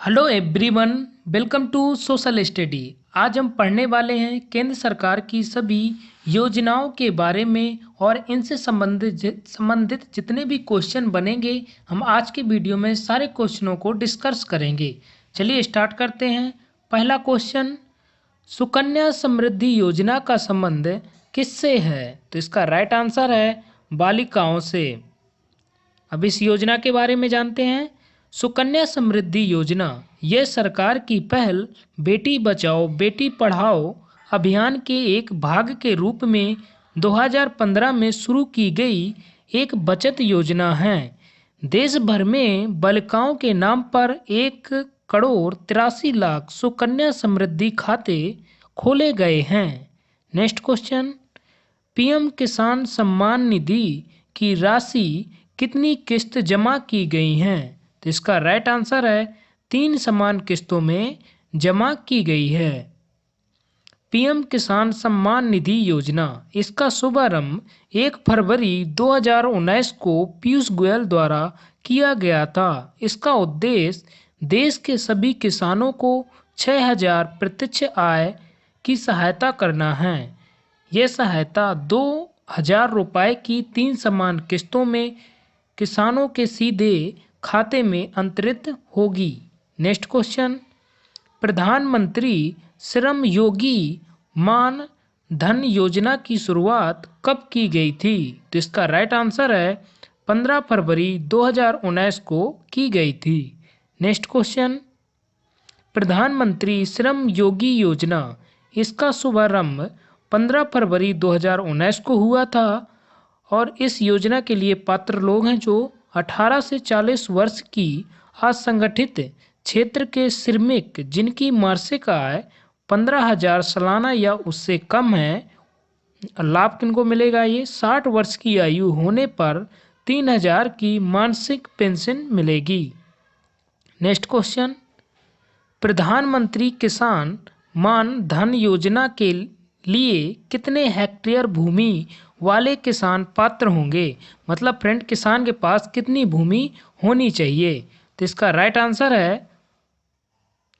Hello everyone, welcome to social study. आज हम पढ़ने वाले हैं केंद्र सरकार की सभी योजनाओं के बारे में और इनसे संबंधित जितने भी क्वेश्चन बनेंगे हम आज के वीडियो में सारे क्वेश्चनों को डिस्कस करेंगे। चलिए स्टार्ट करते हैं। पहला क्वेश्चन, सुकन्या समृद्धि योजना का संबंध किससे है? तो इसका राइट आंसर है बालिकाओं से। अब इस योजना के बारे में जानते हैं। सुकन्या समृद्धि योजना यह सरकार की पहल बेटी बचाओ बेटी पढ़ाओ अभियान के एक भाग के रूप में 2015 में शुरू की गई एक बचत योजना है। देश भर में बालिकाओं के नाम पर 1,83,00,000 सुकन्या समृद्धि खाते खोले गए हैं। नेक्स्ट क्वेश्चन, पीएम किसान सम्मान निधि की राशि कितनी किस्त जमा की गई हैं? तो इसका राइट आंसर है 3 समान किस्तों में जमा की गई है। पीएम किसान सम्मान निधि योजना, इसका शुभारंभ 1 फरवरी 2019 को पीयूष गोयल द्वारा किया गया था। इसका उद्देश्य देश के सभी किसानों को 6,000 प्रत्यक्ष आय की सहायता करना है। यह सहायता 2,000 रुपये की 3 समान किस्तों में किसानों के सीधे खाते में अंतरित होगी। नेक्स्ट क्वेश्चन, प्रधानमंत्री श्रम योगी मान धन योजना की शुरुआत कब की गई थी? तो इसका राइट आंसर है 15 फरवरी 2019 को की गई थी। नेक्स्ट क्वेश्चन, प्रधानमंत्री श्रम योगी योजना, इसका शुभारंभ 15 फरवरी 2019 को हुआ था और इस योजना के लिए पात्र लोग हैं जो 18 से 40 वर्ष की असंगठित क्षेत्र के श्रमिक जिनकी मासिक आय 15,000 सालाना या उससे कम है। लाभ किनको मिलेगा? ये 60 वर्ष की आयु होने पर 3,000 की मासिक पेंशन मिलेगी। नेक्स्ट क्वेश्चन, प्रधानमंत्री किसान मान धन योजना के लिए कितने हेक्टेयर भूमि वाले किसान पात्र होंगे? मतलब फ्रेंड, किसान के पास कितनी भूमि होनी चाहिए? तो इसका राइट आंसर है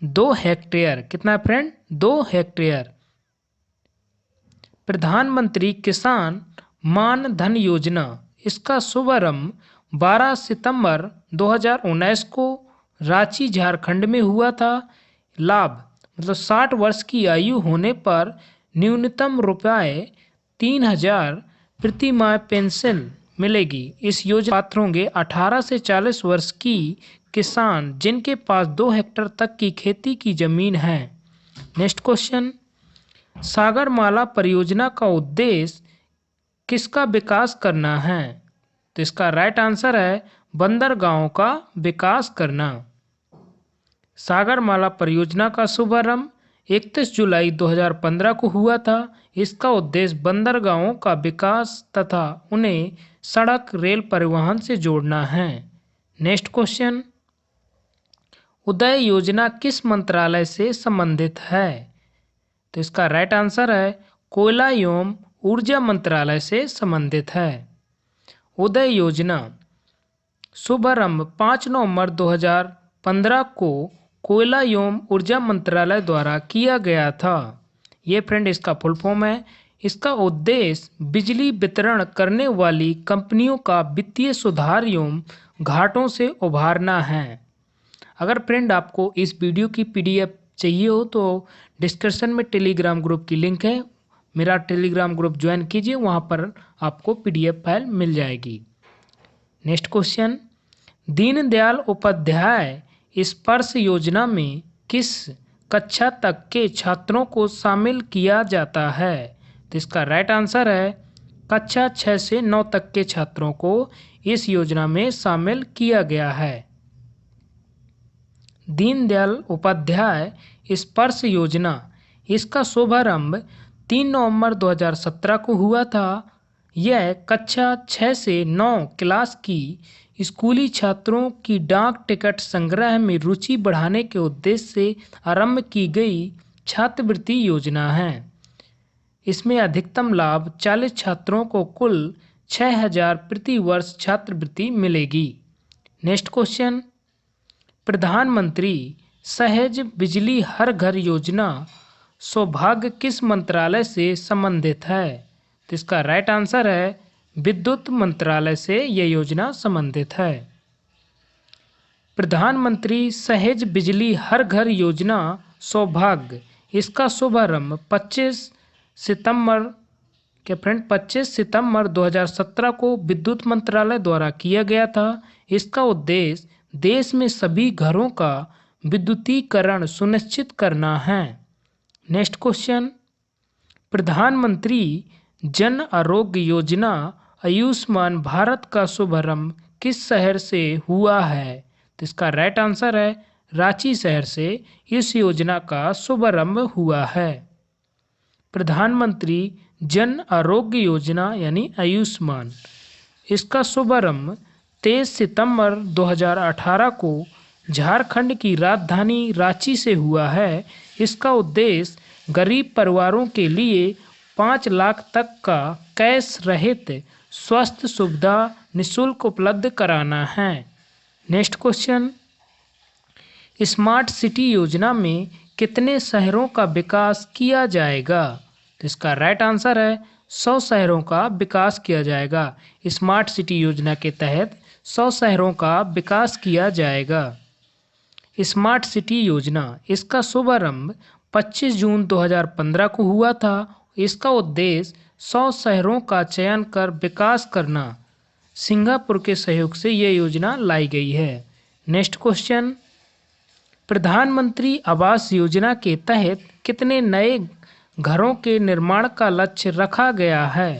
2 हेक्टेयर। कितना फ्रेंड? 2 हेक्टेयर। प्रधानमंत्री किसान मान धन योजना, इसका शुभारंभ 12 सितंबर 2019 को रांची झारखंड में हुआ था। लाभ मतलब 60 वर्ष की आयु होने पर न्यूनतम रुपये 3,000 प्रति माह पेंशन मिलेगी। इस योजना पात्र होंगे 18 से 40 वर्ष की किसान जिनके पास 2 हेक्टेयर तक की खेती की जमीन है। नेक्स्ट क्वेश्चन, सागरमाला परियोजना का उद्देश्य किसका विकास करना है? तो इसका राइट आंसर है बंदरगाहों का विकास करना। सागरमाला परियोजना का शुभारंभ 31 जुलाई 2015 को हुआ था। इसका उद्देश्य बंदरगाहों का विकास तथा उन्हें सड़क रेल परिवहन से जोड़ना है। नेक्स्ट क्वेश्चन, उदय योजना किस मंत्रालय से संबंधित है? तो इसका राइट आंसर है कोयला एवं ऊर्जा मंत्रालय से संबंधित है। उदय योजना शुभारंभ 5 नवंबर 2015 को कोयला एवं ऊर्जा मंत्रालय द्वारा किया गया था। ये फ्रेंड इसका फुल फॉर्म है। इसका उद्देश्य बिजली वितरण करने वाली कंपनियों का वित्तीय सुधार एवं घाटों से उभारना है। अगर फ्रेंड आपको इस वीडियो की पीडीएफ चाहिए हो तो डिस्क्रिप्शन में टेलीग्राम ग्रुप की लिंक है, मेरा टेलीग्राम ग्रुप ज्वाइन कीजिए, वहाँ पर आपको पीडीएफ फाइल मिल जाएगी। नेक्स्ट क्वेश्चन, दीनदयाल उपाध्याय स्पर्श योजना में किस कक्षा तक के छात्रों को शामिल किया जाता है? तो इसका राइट आंसर है कक्षा 6 से 9 तक के छात्रों को इस योजना में शामिल किया गया है। दीनदयाल उपाध्याय स्पर्श योजना, इसका शुभारंभ 3 नवंबर 2017 को हुआ था। यह कक्षा 6 से 9 क्लास की स्कूली छात्रों की डाक टिकट संग्रह में रुचि बढ़ाने के उद्देश्य से आरंभ की गई छात्रवृत्ति योजना है। इसमें अधिकतम लाभ 40 छात्रों को कुल 6,000 प्रति वर्ष छात्रवृत्ति मिलेगी। नेक्स्ट क्वेश्चन, प्रधानमंत्री सहज बिजली हर घर योजना सौभाग्य किस मंत्रालय से संबंधित है? तो इसका राइट आंसर है विद्युत मंत्रालय से यह योजना संबंधित है। प्रधानमंत्री सहज बिजली हर घर योजना सौभाग्य, इसका शुभारंभ 25 सितंबर 2017 को विद्युत मंत्रालय द्वारा किया गया था। इसका उद्देश्य देश में सभी घरों का विद्युतीकरण सुनिश्चित करना है। नेक्स्ट क्वेश्चन, प्रधानमंत्री जन आरोग्य योजना आयुष्मान भारत का शुभारंभ किस शहर से हुआ है? तो इसका राइट आंसर है रांची शहर से इस योजना का शुभारंभ हुआ है। प्रधानमंत्री जन आरोग्य योजना यानी आयुष्मान, इसका शुभारंभ 23 सितंबर 2018 को झारखंड की राजधानी रांची से हुआ है। इसका उद्देश्य गरीब परिवारों के लिए 5 लाख तक का कैश रहित स्वास्थ्य सुविधा निःशुल्क उपलब्ध कराना है। नेक्स्ट क्वेश्चन, स्मार्ट सिटी योजना में कितने शहरों का विकास किया जाएगा? तो इसका राइट आंसर है 100 शहरों का विकास किया जाएगा। स्मार्ट सिटी योजना के तहत 100 शहरों का विकास किया जाएगा। स्मार्ट सिटी योजना, इसका शुभारंभ 25 जून 2015 को हुआ था। इसका उद्देश्य 100 शहरों का चयन कर विकास करना। सिंगापुर के सहयोग से यह योजना लाई गई है। नेक्स्ट क्वेश्चन, प्रधानमंत्री आवास योजना के तहत कितने नए घरों के निर्माण का लक्ष्य रखा गया है?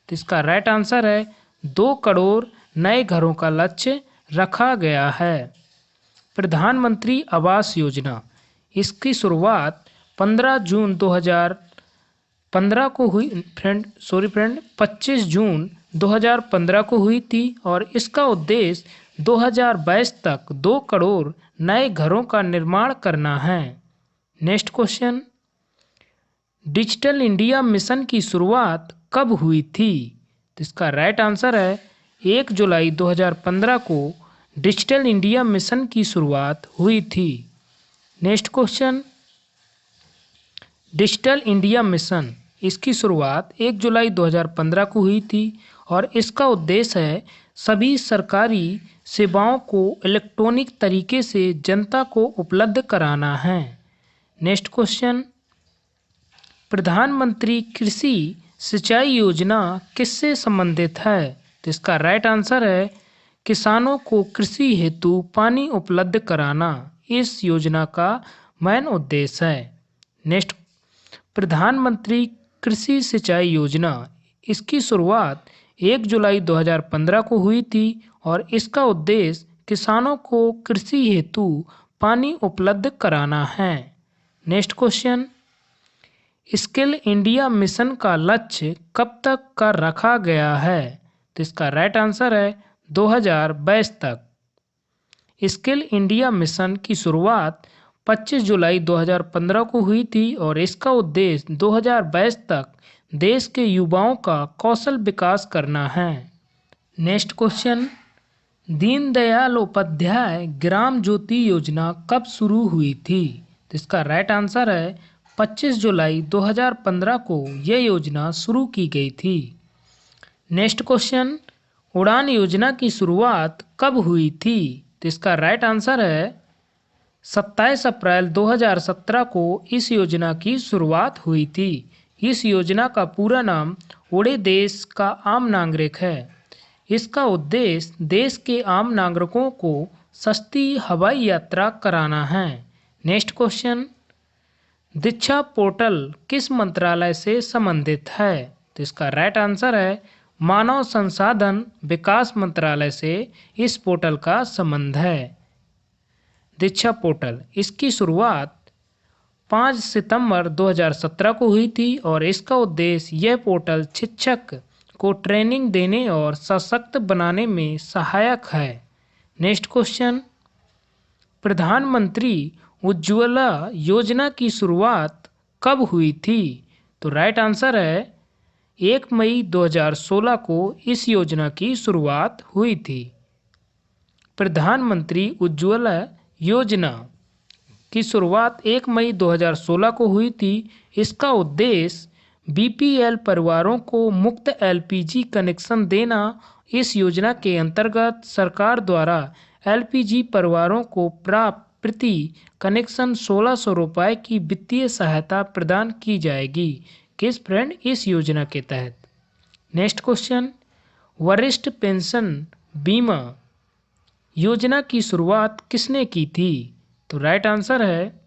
तो इसका राइट आंसर है 2 करोड़ नए घरों का लक्ष्य रखा गया है। प्रधानमंत्री आवास योजना, इसकी शुरुआत 15 जून 2015 को हुई 25 जून 2015 को हुई थी और इसका उद्देश्य 2022 तक 2 करोड़ नए घरों का निर्माण करना है। Next question, digital India mission की शुरुआत कब हुई थी? तो इसका राइट आंसर है 1 जुलाई 2015 को डिजिटल इंडिया मिशन की शुरुआत हुई थी। Next question, digital India mission, इसकी शुरुआत 1 जुलाई 2015 को हुई थी और इसका उद्देश्य है सभी सरकारी सेवाओं को इलेक्ट्रॉनिक तरीके से जनता को उपलब्ध कराना है। नेक्स्ट क्वेश्चन, प्रधानमंत्री कृषि सिंचाई योजना किससे संबंधित है? तो इसका राइट आंसर है किसानों को कृषि हेतु पानी उपलब्ध कराना इस योजना का मेन उद्देश्य है। नेक्स्ट, प्रधानमंत्री कृषि सिंचाई योजना, इसकी शुरुआत 1 जुलाई 2015 को हुई थी और इसका उद्देश्य किसानों को कृषि हेतु पानी उपलब्ध कराना है। Next question, skill India mission का लक्ष्य कब तक का रखा गया है? तो इसका राइट आंसर है 2022 तक। स्किल इंडिया मिशन की शुरुआत 25 जुलाई 2015 को हुई थी और इसका उद्देश्य 2022 तक देश के युवाओं का कौशल विकास करना है। नेक्स्ट क्वेश्चन, दीनदयाल उपाध्याय ग्राम ज्योति योजना कब शुरू हुई थी? तो इसका राइट आंसर है 25 जुलाई 2015 को यह योजना शुरू की गई थी। नेक्स्ट क्वेश्चन, उड़ान योजना की शुरुआत कब हुई थी? तो इसका राइट आंसर है 27 अप्रैल 2017 को इस योजना की शुरुआत हुई थी। इस योजना का पूरा नाम उड़े देश का आम नागरिक है। इसका उद्देश्य देश के आम नागरिकों को सस्ती हवाई यात्रा कराना है। नेक्स्ट क्वेश्चन, दीक्षा पोर्टल किस मंत्रालय से संबंधित है? तो इसका राइट आंसर है मानव संसाधन विकास मंत्रालय से इस पोर्टल का संबंध है। दीक्षा पोर्टल, इसकी शुरुआत 5 सितंबर 2017 को हुई थी और इसका उद्देश्य यह पोर्टल शिक्षक को ट्रेनिंग देने और सशक्त बनाने में सहायक है। नेक्स्ट क्वेश्चन, प्रधानमंत्री उज्ज्वला योजना की शुरुआत कब हुई थी? तो राइट आंसर है 1 मई 2016 को इस योजना की शुरुआत हुई थी। प्रधानमंत्री उज्ज्वला योजना की शुरुआत 1 मई 2016 को हुई थी। इसका उद्देश्य बीपीएल परिवारों को मुफ्त एलपीजी कनेक्शन देना। इस योजना के अंतर्गत सरकार द्वारा एलपीजी परिवारों को प्रति कनेक्शन 1600 रुपये की वित्तीय सहायता प्रदान की जाएगी। किस फ्रेंड? इस योजना के तहत। नेक्स्ट क्वेश्चन, वरिष्ठ पेंशन बीमा योजना की शुरुआत किसने की थी? तो राइट आंसर है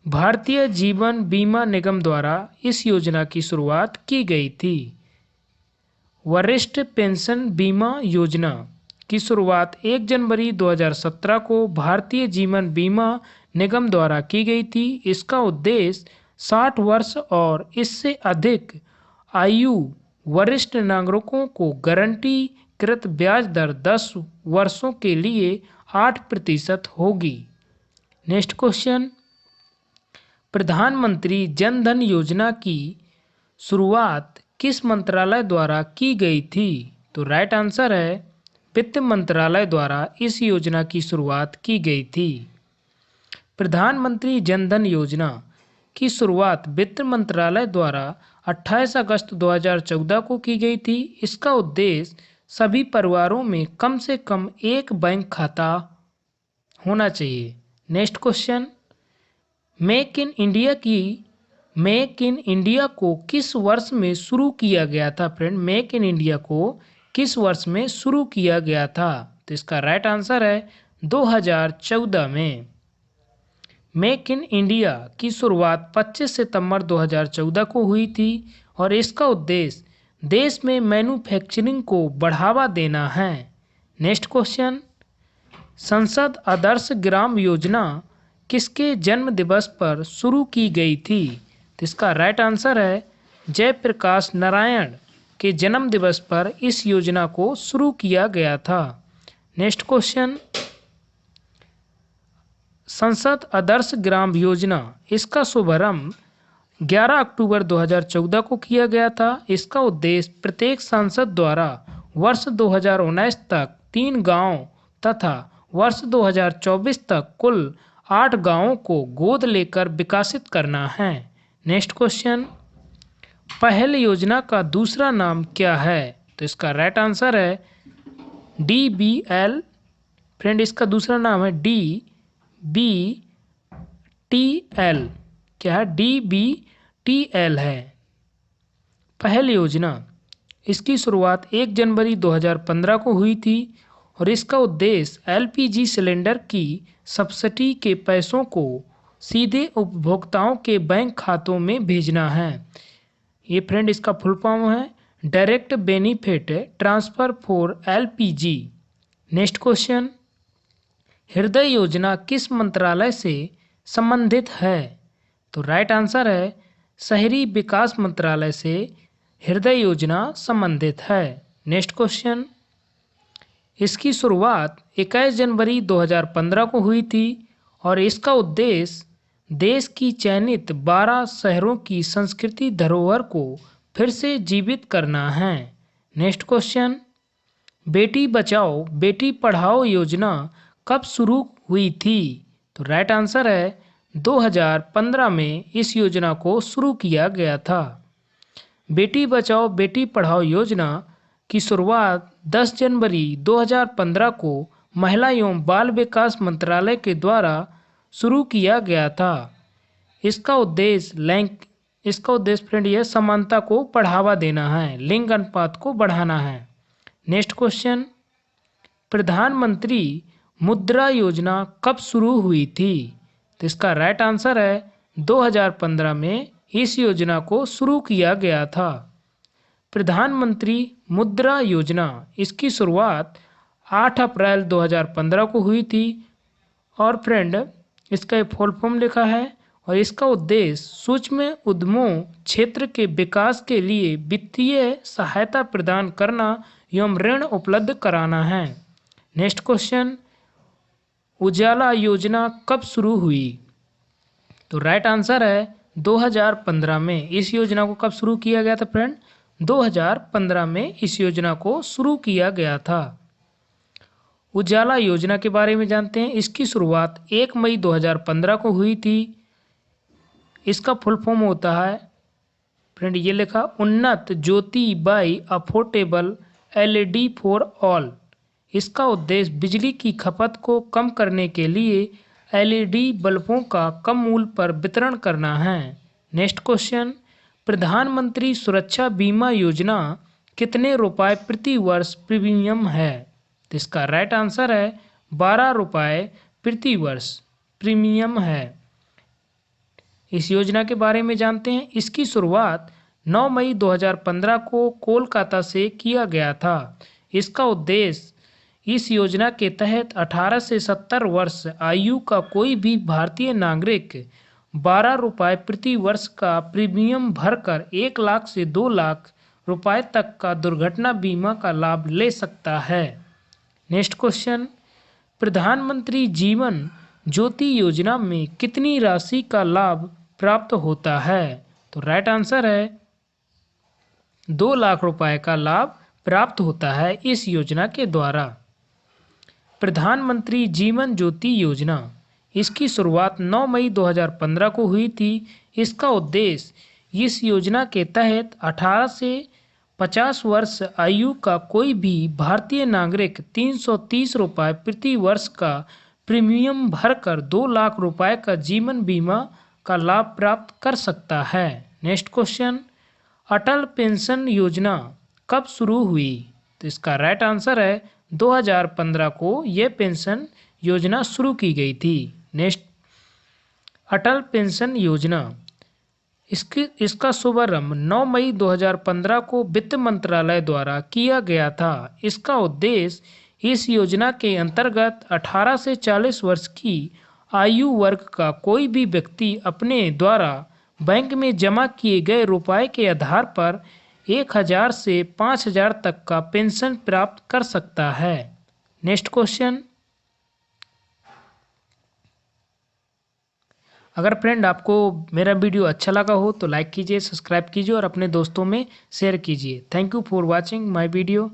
भारतीय जीवन बीमा निगम द्वारा इस योजना की शुरुआत की गई थी। वरिष्ठ पेंशन बीमा योजना की शुरुआत 1 जनवरी 2017 को भारतीय जीवन बीमा निगम द्वारा की गई थी। इसका उद्देश्य 60 वर्ष और इससे अधिक आयु वरिष्ठ नागरिकों को गारंटी कृत ब्याज दर 10 वर्षों के लिए 8% होगी। नेक्स्ट क्वेश्चन, प्रधानमंत्री जन धन योजना की शुरुआत किस मंत्रालय द्वारा की गई थी? तो राइट आंसर है वित्त मंत्रालय द्वारा इस योजना की शुरुआत की गई थी। प्रधानमंत्री जन धन योजना की शुरुआत वित्त मंत्रालय द्वारा 28 अगस्त 2014 को की गई थी। इसका उद्देश्य सभी परिवारों में कम से कम एक बैंक खाता होना चाहिए। Next question, make in India को किस वर्ष में शुरू किया गया था? फ्रेंड, मेक इन इंडिया को किस वर्ष में शुरू किया गया था? तो इसका राइट आंसर है 2014 में। मेक इन इंडिया की शुरुआत 25 सितंबर 2014 को हुई थी और इसका उद्देश्य देश में मैन्युफैक्चरिंग को बढ़ावा देना है। नेक्स्ट क्वेश्चन, संसद आदर्श ग्राम योजना किसके जन्म दिवस पर शुरू की गई थी? तो इसका राइट आंसर है जयप्रकाश नारायण के जन्म दिवस पर इस योजना को शुरू किया गया था। नेक्स्ट क्वेश्चन, संसद आदर्श ग्राम योजना इसका शुभारंभ 11 अक्टूबर 2014 को किया गया था। इसका उद्देश्य प्रत्येक सांसद द्वारा वर्ष 2019 तक 3 गांव तथा वर्ष 2024 तक कुल 8 गांवों को गोद लेकर विकसित करना है। नेक्स्ट क्वेश्चन, पहल योजना का दूसरा नाम क्या है? तो इसका राइट आंसर है DBL। फ्रेंड, इसका दूसरा नाम है DBTL। क्या है? DBTL है। पहल योजना इसकी शुरुआत 1 जनवरी 2015 को हुई थी और इसका उद्देश्य LPG सिलेंडर की सब्सिडी के पैसों को सीधे उपभोक्ताओं के बैंक खातों में भेजना है। ये फ्रेंड इसका फुल फॉर्म है direct benefit transfer for LPG। Next question, हृदय योजना किस मंत्रालय से संबंधित है? तो राइट आंसर है शहरी विकास मंत्रालय से हृदय योजना संबंधित है। नेक्स्ट क्वेश्चन, इसकी शुरुआत 21 जनवरी 2015 को हुई थी और इसका उद्देश्य देश की चयनित 12 शहरों की संस्कृति धरोहर को फिर से जीवित करना है। नेक्स्ट क्वेश्चन, बेटी बचाओ बेटी पढ़ाओ योजना कब शुरू हुई थी? तो राइट आंसर है 2015 में इस योजना को शुरू किया गया था। बेटी बचाओ बेटी पढ़ाओ योजना की शुरुआत 10 जनवरी 2015 को महिला एवं बाल विकास मंत्रालय के द्वारा शुरू किया गया था। इसका उद्देश्य फ्रेंड यह समानता को बढ़ावा देना है, लिंग अनुपात को बढ़ाना है। नेक्स्ट क्वेश्चन, प्रधानमंत्री मुद्रा योजना कब शुरू हुई थी? तो इसका राइट आंसर है 2015 में इस योजना को शुरू किया गया था। प्रधानमंत्री मुद्रा योजना इसकी शुरुआत 8 अप्रैल 2015 को हुई थी और फ्रेंड इसका एक फुल फॉर्म लिखा है और इसका उद्देश्य सूक्ष्म उद्यमों क्षेत्र के विकास के लिए वित्तीय सहायता प्रदान करना एवं ऋण उपलब्ध कराना है। नेक्स्ट क्वेश्चन, उजाला योजना कब शुरू हुई? तो राइट आंसर है 2015 में। इस योजना को कब शुरू किया गया था फ्रेंड? 2015 में इस योजना को शुरू किया गया था। उजाला योजना के बारे में जानते हैं। इसकी शुरुआत 1 मई 2015 को हुई थी। इसका फुल फॉर्म होता है, फ्रेंड ये लिखा, Unnat Jyoti by affordable LED for all. इसका उद्देश्य बिजली की खपत को कम करने के लिए एलईडी बल्बों का कम मूल्य पर वितरण करना है। नेक्स्ट क्वेश्चन, प्रधानमंत्री सुरक्षा बीमा योजना कितने रुपए प्रति वर्ष प्रीमियम है? तो इसका राइट आंसर है 12 रुपए प्रति वर्ष प्रीमियम है। इस योजना के बारे में जानते हैं। इसकी शुरुआत 9 मई 2015 को कोलकाता से किया गया था। इसका उद्देश्य इस योजना के तहत 18 से 70 वर्ष आयु का कोई भी भारतीय नागरिक 12 रुपए प्रति वर्ष का प्रीमियम भरकर 1 लाख से 2 लाख रुपए तक का दुर्घटना बीमा का लाभ ले सकता है। नेक्स्ट क्वेश्चन, प्रधानमंत्री जीवन ज्योति योजना में कितनी राशि का लाभ प्राप्त होता है? तो राइट आंसर है 2 लाख रुपए का लाभ प्राप्त होता है इस योजना के द्वारा। प्रधानमंत्री जीवन ज्योति योजना, इसकी शुरुआत 9 मई 2015 को हुई थी। इसका उद्देश्य इस योजना के तहत 18 से 50 वर्ष आयु का कोई भी भारतीय नागरिक 330 रुपये प्रति वर्ष का प्रीमियम भरकर 2 लाख रुपए का जीवन बीमा का लाभ प्राप्त कर सकता है। नेक्स्ट क्वेश्चन, अटल पेंशन योजना कब शुरू हुई? तो इसका राइट आंसर है 2015 को यह पेंशन योजना शुरू की गई थी। नेक्स्ट, अटल पेंशन योजना, इसका शुभारंभ 9 मई 2015 को वित्त मंत्रालय द्वारा किया गया था। इसका उद्देश्य इस योजना के अंतर्गत 18 से 40 वर्ष की आयु वर्ग का कोई भी व्यक्ति अपने द्वारा बैंक में जमा किए गए रुपए के आधार पर 1000 से 5000 तक का पेंशन प्राप्त कर सकता है। नेक्स्ट क्वेश्चन, अगर फ्रेंड आपको मेरा वीडियो अच्छा लगा हो तो लाइक कीजिए, सब्सक्राइब कीजिए और अपने दोस्तों में शेयर कीजिए। Thank you for watching my video.